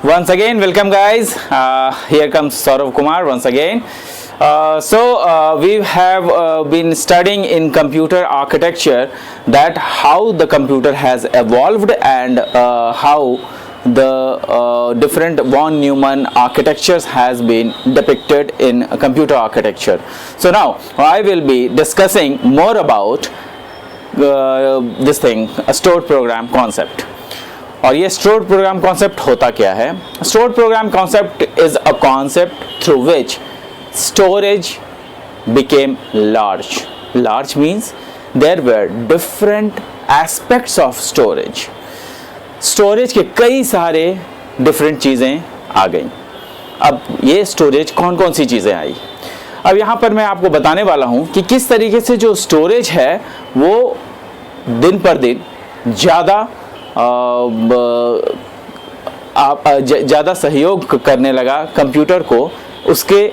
Once again, welcome guys. Here comes Saurav Kumar once again. We have been studying in computer architecture that how the computer has evolved and how the different von Neumann architectures has been depicted in computer architecture. So now I will be discussing more about this thing, a stored program concept. और ये stored program concept होता क्या है? Stored program concept is a concept through which storage became large. Large means there were different aspects of storage. Storage के कई सारे different चीज़ें आ गई. अब ये स्टोरेज कौन कौन सी चीज़ें आई? अब यहाँ पर मैं आपको बताने वाला हूँ कि किस तरीके से जो स्टोरेज है वो दिन पर दिन ज़्यादा ज़्यादा सहयोग करने लगा कंप्यूटर को उसके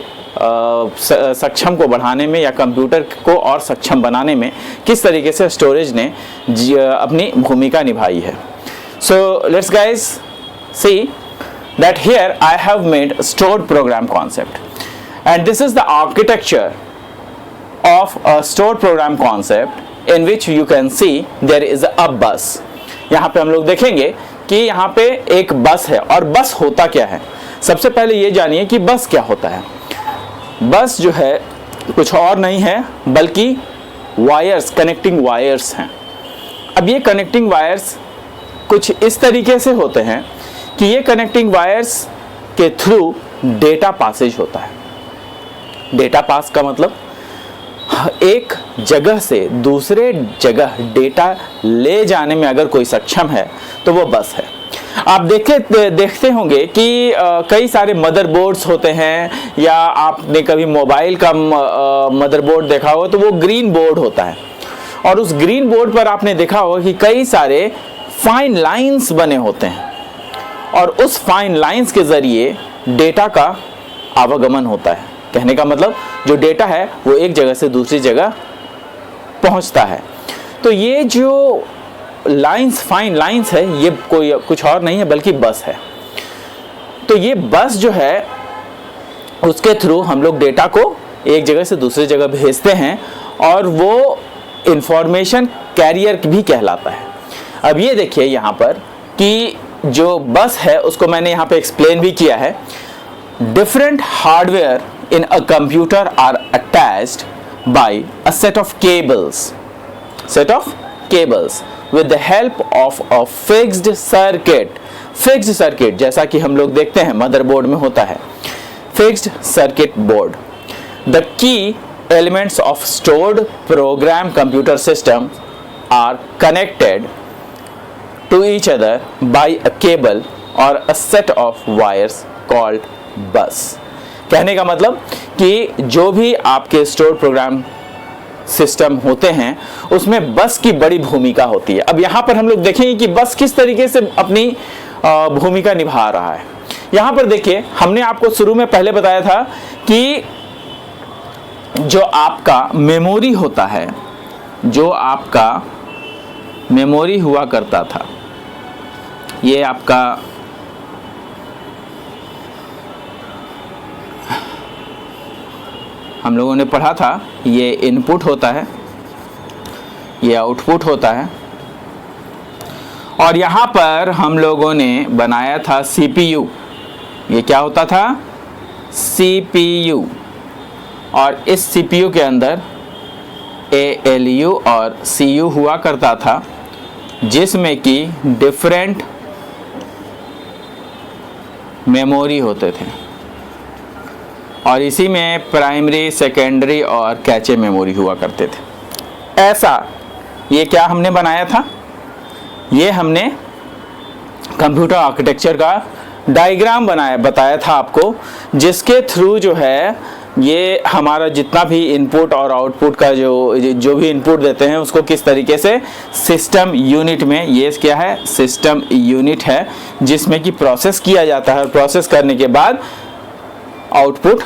सक्षम को बढ़ाने में या कंप्यूटर को और सक्षम बनाने में किस तरीके से स्टोरेज ने अपनी भूमिका निभाई है. So let's guys see that here I have made stored program concept and this is the architecture of a stored program concept in which you can see there is a bus. यहाँ पे हम लोग देखेंगे कि यहाँ पे एक बस है. और बस होता क्या है? सबसे पहले ये जानिए कि बस क्या होता है. बस जो है कुछ और नहीं है बल्कि वायर्स, कनेक्टिंग वायर्स हैं. अब ये कनेक्टिंग वायर्स कुछ इस तरीके से होते हैं कि ये कनेक्टिंग वायर्स के थ्रू डेटा पासेज होता है. डेटा पास का मतलब एक जगह से दूसरे जगह डेटा ले जाने में अगर कोई सक्षम है तो वो बस है. आप देखते होंगे कि कई सारे मदरबोर्ड्स होते हैं या आपने कभी मोबाइल का मदरबोर्ड देखा हो तो वो ग्रीन बोर्ड होता है. और उस ग्रीन बोर्ड पर आपने देखा होगा कि कई सारे फाइन लाइंस बने होते हैं और उस फाइन लाइंस के ज़रिए डेटा का आवागमन होता है. कहने का मतलब जो डेटा है वो एक जगह से दूसरी जगह पहुंचता है. तो ये जो लाइंस, फाइन लाइंस है, ये कोई कुछ और नहीं है बल्कि बस है. तो ये बस जो है उसके थ्रू हम लोग डेटा को एक जगह से दूसरी जगह भेजते हैं और वो इंफॉर्मेशन कैरियर भी कहलाता है. अब ये देखिए यहाँ पर कि जो बस है उसको मैंने यहाँ पे एक्सप्लेन भी किया है. Different hardware in a computer are attached by a set of cables with the help of a fixed circuit जैसा कि हम लोग देखते हैं मदरबोर्ड में होता है fixed circuit board. The key elements of stored program computer system are connected to each other by a cable or a set of wires called bus. कहने का मतलब कि जो भी आपके स्टोर प्रोग्राम सिस्टम होते हैं उसमें बस की बड़ी भूमिका होती है. अब यहाँ पर हम लोग देखेंगे कि बस किस तरीके से अपनी भूमिका निभा रहा है. यहाँ पर देखिए हमने आपको शुरू में पहले बताया था कि जो आपका मेमोरी होता है, जो आपका मेमोरी हुआ करता था, ये आपका हम लोगों ने पढ़ा था, ये इनपुट होता है, ये आउटपुट होता है. और यहाँ पर हम लोगों ने बनाया था CPU. ये क्या होता था? CPU. और इस CPU के अंदर ALU और CU हुआ करता था जिसमें कि डिफरेंट मेमोरी होते थे और इसी में प्राइमरी, सेकेंडरी और कैचे मेमोरी हुआ करते थे. ऐसा ये क्या हमने बनाया था? ये हमने कंप्यूटर आर्किटेक्चर का डायग्राम बताया था आपको, जिसके थ्रू जो है ये हमारा जितना भी इनपुट और आउटपुट का जो भी इनपुट देते हैं उसको किस तरीके से सिस्टम यूनिट में, ये क्या है? सिस्टम यूनिट है जिसमें कि प्रोसेस किया जाता है और प्रोसेस करने के बाद आउटपुट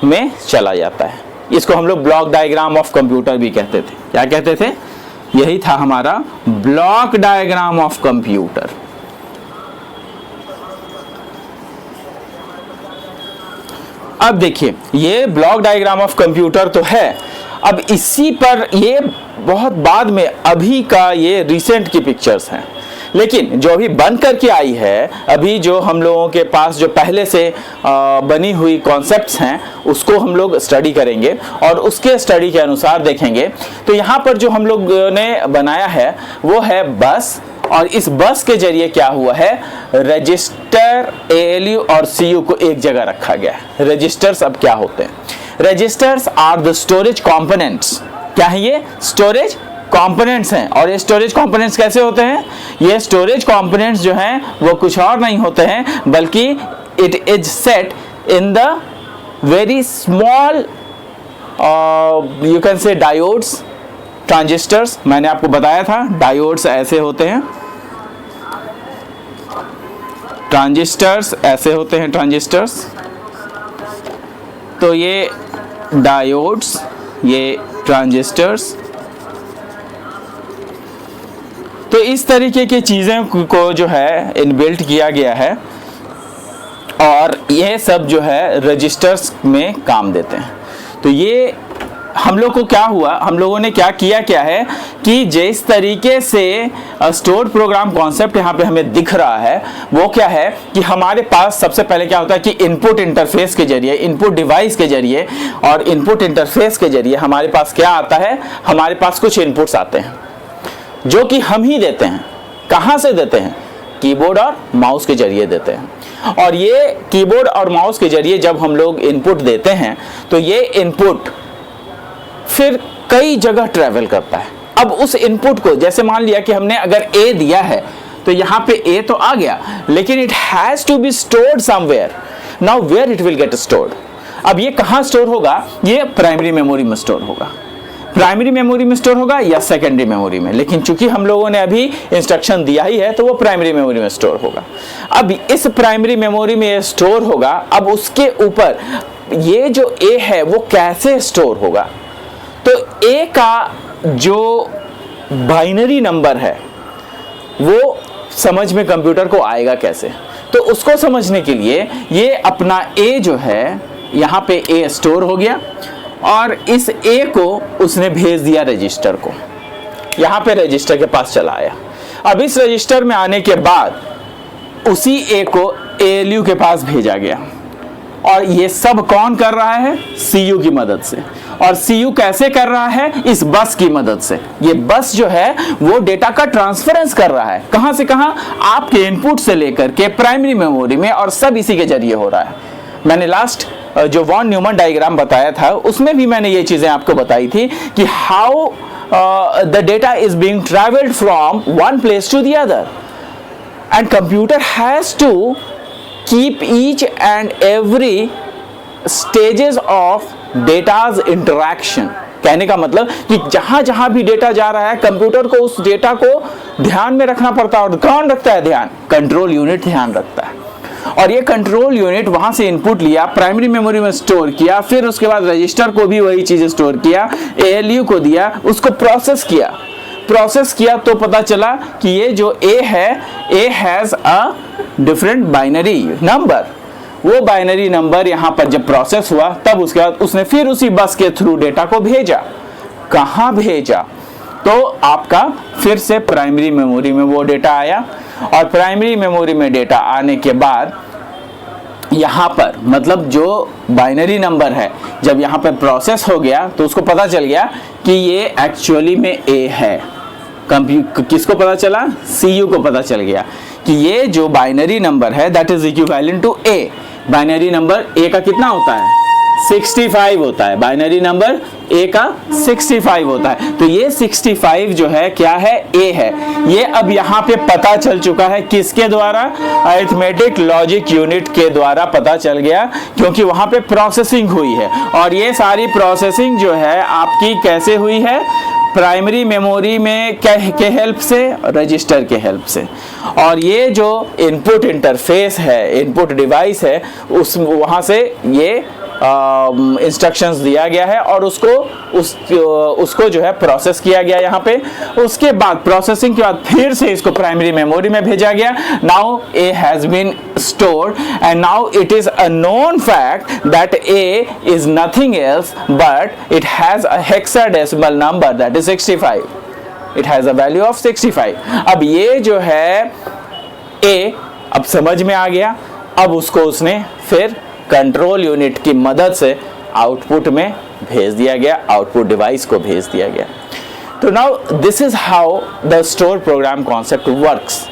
में चला जाता है. इसको हम लोग ब्लॉक डायग्राम ऑफ कंप्यूटर भी कहते थे. क्या कहते थे? यही था हमारा ब्लॉक डायग्राम ऑफ कंप्यूटर. अब देखिए ये ब्लॉक डायग्राम ऑफ कंप्यूटर तो है, अब इसी पर ये बहुत बाद में अभी का ये रिसेंट की पिक्चर्स हैं, लेकिन जो अभी बन करके आई है, अभी जो हम लोगों के पास जो पहले से बनी हुई कॉन्सेप्ट्स हैं उसको हम लोग स्टडी करेंगे और उसके स्टडी के अनुसार देखेंगे। तो यहाँ पर जो हम लोग ने बनाया है वो है बस, और इस बस के जरिए क्या हुआ है, रजिस्टर, ALU और CU को एक जगह रखा गया है। रजिस्टर्स अब क्या होते हैं, registers are the storage components. क्या है ये, स्टोरेज कंपोनेंट्स हैं। और ये स्टोरेज कंपोनेंट्स कैसे होते हैं, ये स्टोरेज कंपोनेंट्स जो हैं वो कुछ और नहीं होते हैं बल्कि it is set in the very small you can say diodes, transistors. मैंने आपको बताया था डायोड्स ऐसे होते हैं, ट्रांजिस्टर्स ऐसे होते हैं, ट्रांजिस्टर्स। तो ये डायोड्स, ये ट्रांजिस्टर्स, तो इस तरीके की चीज़ें को जो है इनबिल्ट किया गया है और ये सब जो है रजिस्टर्स में काम देते हैं। तो ये हम लोग को क्या हुआ, हम लोगों ने क्या है कि जिस तरीके से स्टोर प्रोग्राम कॉन्सेप्ट यहाँ पे हमें दिख रहा है वो क्या है कि हमारे पास सबसे पहले क्या होता है कि इनपुट इंटरफेस के जरिए, इनपुट डिवाइस के जरिए और इनपुट इंटरफेस के जरिए हमारे पास क्या आता है, हमारे पास कुछ इनपुट्स आते हैं जो कि हम ही देते हैं। कहाँ से देते हैं, कीबोर्ड और माउस के जरिए देते हैं। और ये कीबोर्ड और माउस के जरिए जब हम लोग इनपुट देते हैं तो ये इनपुट फिर कई जगह ट्रैवल करता है। अब उस इनपुट को जैसे मान लिया कि हमने अगर A दिया है तो यहाँ पे A तो आ गया, लेकिन it has to be stored somewhere. Now where it will get stored, अब ये कहाँ स्टोर होगा, ये प्राइमरी मेमोरी में स्टोर होगा। प्राइमरी मेमोरी में स्टोर होगा या सेकेंडरी मेमोरी में, लेकिन चूंकि हम लोगों ने अभी इंस्ट्रक्शन दिया ही है तो वो प्राइमरी मेमोरी में स्टोर होगा। अब इस प्राइमरी मेमोरी में ये स्टोर होगा, अब उसके ऊपर ये जो A है वो कैसे स्टोर होगा, तो A का जो बाइनरी नंबर है वो समझ में कंप्यूटर को आएगा कैसे, तो उसको समझने के लिए ये अपना A जो है यहाँ पे A स्टोर हो गया और इस A को उसने भेज दिया रजिस्टर को, यहाँ पे रजिस्टर के पास चला आया। अब इस रजिस्टर में आने के बाद उसी A को ALU के पास भेजा गया और ये सब कौन कर रहा है, CU की मदद से। और CU कैसे कर रहा है, इस बस की मदद से। ये बस जो है वो डेटा का ट्रांसफरेंस कर रहा है, कहां से कहां, आपके इनपुट से लेकर के प्राइमरी मेमोरी में, और सब इसी के जरिए हो रहा है। मैंने लास्ट जो वॉन न्यूमन डायग्राम बताया था उसमें भी मैंने ये चीजें आपको बताई थी कि how the data is being travelled from one place to the other and computer has to keep each and every stages of data's interaction। कहने का मतलब कि जहां जहां भी डेटा जा रहा है कंप्यूटर को उस डेटा को ध्यान में रखना पड़ता है। और कौन रखता है ध्यान, कंट्रोल यूनिट ध्यान रखता है। और ये कंट्रोल यूनिट वहां से इनपुट लिया, प्राइमरी मेमोरी में स्टोर किया, फिर उसके बाद रजिस्टर को भी वही चीज स्टोर किया, ALU को दिया, उसको प्रोसेस किया तो पता चला कि ये जो A है, A has a different binary number. वो बाइनरी नंबर यहाँ पर जब प्रोसेस हुआ तब उसके बाद उसने फिर उसी बस के थ्रू डेटा को भेजा। कहाँ भेजा, तो आपका फिर से प्राइमरी मेमोरी में वो डेटा आया और प्राइमरी मेमोरी में डेटा आने के बाद यहाँ पर मतलब जो बाइनरी नंबर है जब यहाँ पर प्रोसेस हो गया तो उसको पता चल गया कि ये एक्चुअली में A है। किसको पता चला, CU को पता चल गया कि ये जो बाइनरी नंबर है that is equivalent to A। Binary number A का कितना होता है, 65 होता है। बाइनरी नंबर A का 65 होता है। तो ये 65 जो है क्या है, A है। ये अब यहाँ पे पता चल चुका है किसके द्वारा, अरिथमेटिक लॉजिक यूनिट के द्वारा पता चल गया, क्योंकि वहां पे प्रोसेसिंग हुई है। और ये सारी प्रोसेसिंग जो है आपकी कैसे हुई है, प्राइमरी मेमोरी में के हेल्प से, रजिस्टर के हेल्प से। और ये जो इनपुट इंटरफेस है, इनपुट डिवाइस है, उस वहाँ से ये इंस्ट्रक्शंस दिया गया है और उसको जो है प्रोसेस किया गया यहाँ पे। उसके बाद प्रोसेसिंग के बाद फिर से इसको प्राइमरी मेमोरी में भेजा गया। Now A has been stored and now it is a known fact that A is nothing else but it has a hexadecimal number that is 65. It has a value of 65. अब ये जो है A अब समझ में आ गया। अब उसको उसने फिर कंट्रोल यूनिट की मदद से आउटपुट में भेज दिया गया, आउटपुट डिवाइस को भेज दिया गया। तो now this is how the store program concept works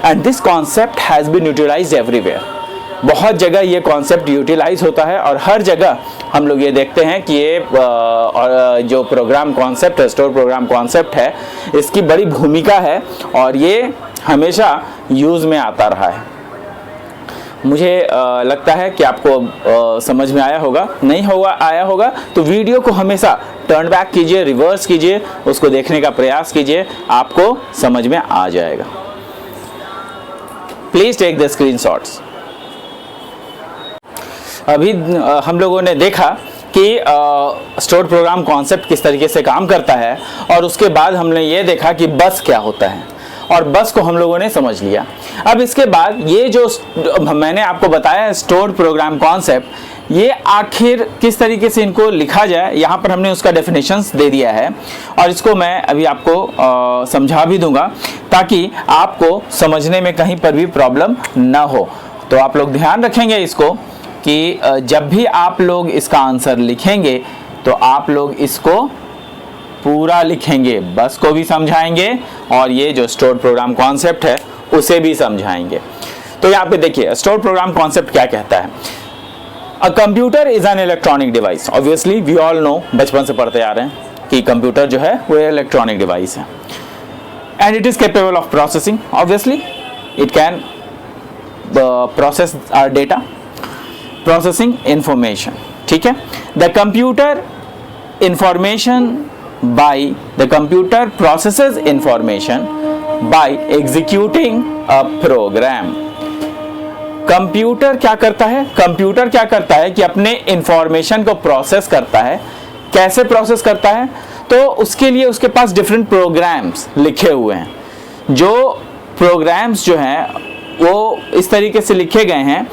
and this concept has been utilised everywhere. बहुत जगह ये कॉन्सेप्ट यूटिलाइज होता है और हर जगह हम लोग ये देखते हैं कि ये जो प्रोग्राम कॉन्सेप्ट है, स्टोर प्रोग्राम कॉन्सेप्ट है, इसकी बड़ी भूमिका है और ये हमेशा यूज़ में आता रहा है। मुझे लगता है कि आपको समझ में आया होगा। नहीं आया होगा तो वीडियो को हमेशा टर्न बैक कीजिए, रिवर्स कीजिए, उसको देखने का प्रयास कीजिए, आपको समझ में आ जाएगा। Please take the screenshots. अभी हम लोगों ने देखा कि स्टोर प्रोग्राम कॉन्सेप्ट किस तरीके से काम करता है और उसके बाद हमने ये देखा कि बस क्या होता है और बस को हम लोगों ने समझ लिया। अब इसके बाद ये जो मैंने आपको बताया स्टोर प्रोग्राम कॉन्सेप्ट, ये आखिर किस तरीके से इनको लिखा जाए, यहाँ पर हमने उसका डेफिनेशंस दे दिया है और इसको मैं अभी आपको समझा भी दूंगा ताकि आपको समझने में कहीं पर भी प्रॉब्लम ना हो। तो आप लोग ध्यान रखेंगे इसको कि जब भी आप लोग इसका आंसर लिखेंगे तो आप लोग इसको पूरा लिखेंगे, बस को भी समझाएंगे और ये जो स्टोर प्रोग्राम कॉन्सेप्ट है उसे भी समझाएंगे। तो यहाँ पे देखिए स्टोर प्रोग्राम कॉन्सेप्ट क्या कहता है। A computer is an electronic device. Obviously we all know, बचपन से पढ़ते आ रहे हैं कि कंप्यूटर जो है वो इलेक्ट्रॉनिक डिवाइस है and it is capable of processing. Obviously it can process our data, processing information. ठीक है, the computer information by the computer processes information by executing a program। Computer क्या करता है? कंप्यूटर क्या करता है कि अपने इंफॉर्मेशन को प्रोसेस करता है। कैसे प्रोसेस करता है? तो उसके लिए उसके पास डिफरेंट प्रोग्राम्स लिखे हुए हैं। जो प्रोग्राम्स जो हैं वो इस तरीके से लिखे गए हैं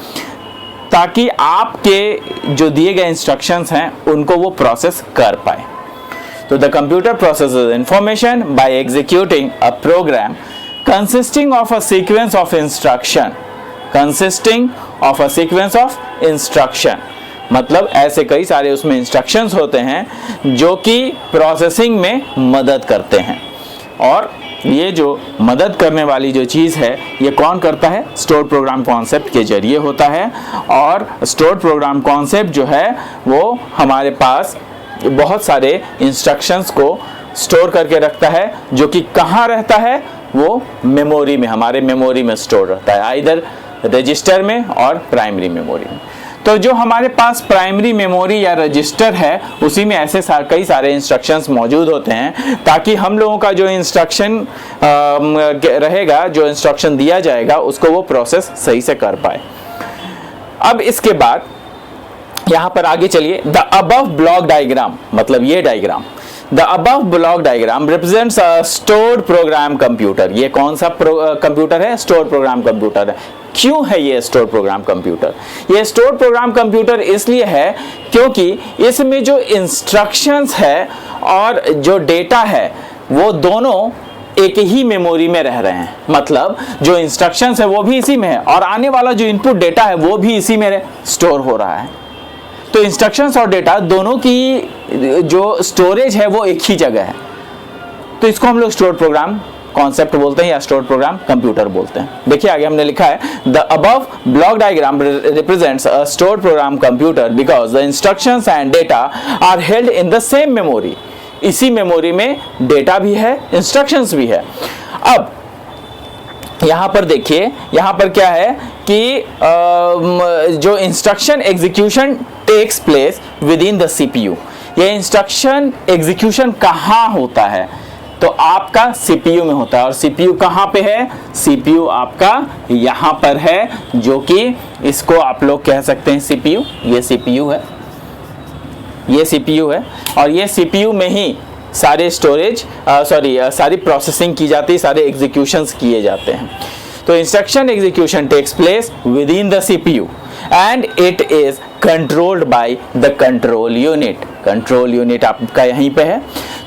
ताकि आपके जो दिए गए इंस्ट्रक्शंस हैं उनको वो प्रोसेस कर पाए। So the computer processes information by executing a program consisting of a sequence of instruction, मतलब ऐसे कई सारे उसमें इंस्ट्रक्शंस होते हैं जो कि प्रोसेसिंग में मदद करते हैं और ये जो मदद करने वाली जो चीज़ है ये कौन करता है? स्टोर प्रोग्राम कॉन्सेप्ट के जरिए होता है। और स्टोर प्रोग्राम कॉन्सेप्ट जो है वो हमारे पास बहुत सारे इंस्ट्रक्शंस को स्टोर करके रखता है जो कि कहाँ रहता है? वो मेमोरी में, हमारे मेमोरी में स्टोर रहता है, आइदर रजिस्टर में और प्राइमरी मेमोरी में। तो जो हमारे पास प्राइमरी मेमोरी या रजिस्टर है उसी में ऐसे कई सारे इंस्ट्रक्शंस मौजूद होते हैं ताकि हम लोगों का जो इंस्ट्रक्शन रहेगा, जो इंस्ट्रक्शन दिया जाएगा उसको वो प्रोसेस सही से कर पाए। अब इसके बाद यहाँ पर आगे चलिए। द अबव ब्लॉक डायग्राम, मतलब ये diagram, the above block diagram represents a stored program computer. ये कौन सा कंप्यूटर है? स्टोर प्रोग्राम कंप्यूटर है। क्यों है ये स्टोर प्रोग्राम कंप्यूटर? ये स्टोर प्रोग्राम कंप्यूटर इसलिए है क्योंकि इसमें जो इंस्ट्रक्शंस है और जो डेटा है वो दोनों एक ही मेमोरी में रह रहे हैं। मतलब जो इंस्ट्रक्शंस है वो भी इसी में है और आने वाला जो इनपुट डेटा है वो भी इसी में स्टोर हो रहा है। तो इंस्ट्रक्शंस और डेटा दोनों की जो स्टोरेज है वो एक ही जगह है। तो इसको हम लोग स्टोर प्रोग्राम कॉन्सेप्ट बोलते हैं या स्टोर प्रोग्राम कंप्यूटर बोलते हैं। देखिए आगे हमने लिखा है the above block diagram represents a store program computer because the instructions and data are held in the same memory. इसी मेमोरी में डेटा भी है, इंस्ट्रक्शंस भी है। अब यहाँ पर देखिए, यहाँ पर क्या है कि जो instruction execution takes place within the CPU. ये इंस्ट्रक्शन एग्जीक्यूशन कहाँ होता है? तो आपका सीपीयू में होता है। और सीपीयू कहाँ पे है? सीपीयू आपका यहाँ पर है, जो कि इसको आप लोग कह सकते हैं सीपीयू। ये सीपीयू है ये CPU है और ये CPU में ही सारे स्टोरेज सारी प्रोसेसिंग की जाती है, सारे एग्जीक्यूशंस किए जाते हैं। तो instruction execution takes place within the CPU and it is controlled by the control unit. Control unit आपका यहीं पे है।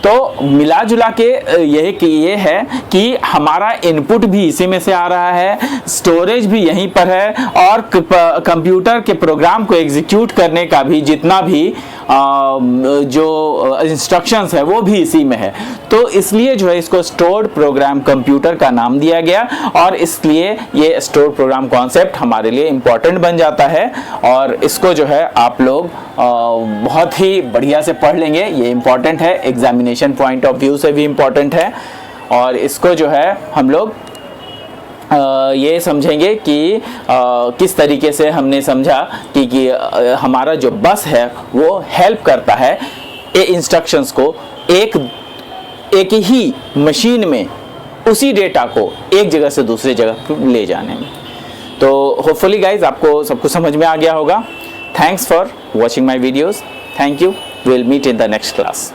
तो मिला जुला के ये है कि हमारा इनपुट भी इसी में से आ रहा है, स्टोरेज भी यहीं पर है और कंप्यूटर के प्रोग्राम को एग्जीक्यूट करने का भी जितना भी जो इंस्ट्रक्शंस है वो भी इसी में है। तो इसलिए जो है इसको स्टोर्ड प्रोग्राम कंप्यूटर का नाम दिया गया और इसलिए ये स्टोर्ड प्रोग्राम कॉन्सेप्ट हमारे लिए इम्पोर्टेंट बन जाता है और इसको जो है आप लोग बहुत ही बढ़िया से पढ़ लेंगे। ये इम्पोर्टेंट है, एग्जामिनेशन पॉइंट ऑफ व्यू से भी इम्पोर्टेंट है और इसको जो है हम लोग ये समझेंगे कि किस तरीके से हमने समझा कि हमारा जो बस है वो हेल्प करता है इंस्ट्रक्शंस को एक ही मशीन में उसी डेटा को एक जगह से दूसरी जगह ले जाने में। तो होपफुली गाइज आपको सब कुछ समझ में आ गया होगा। Thanks for watching my videos. Thank you. Will meet in the next class.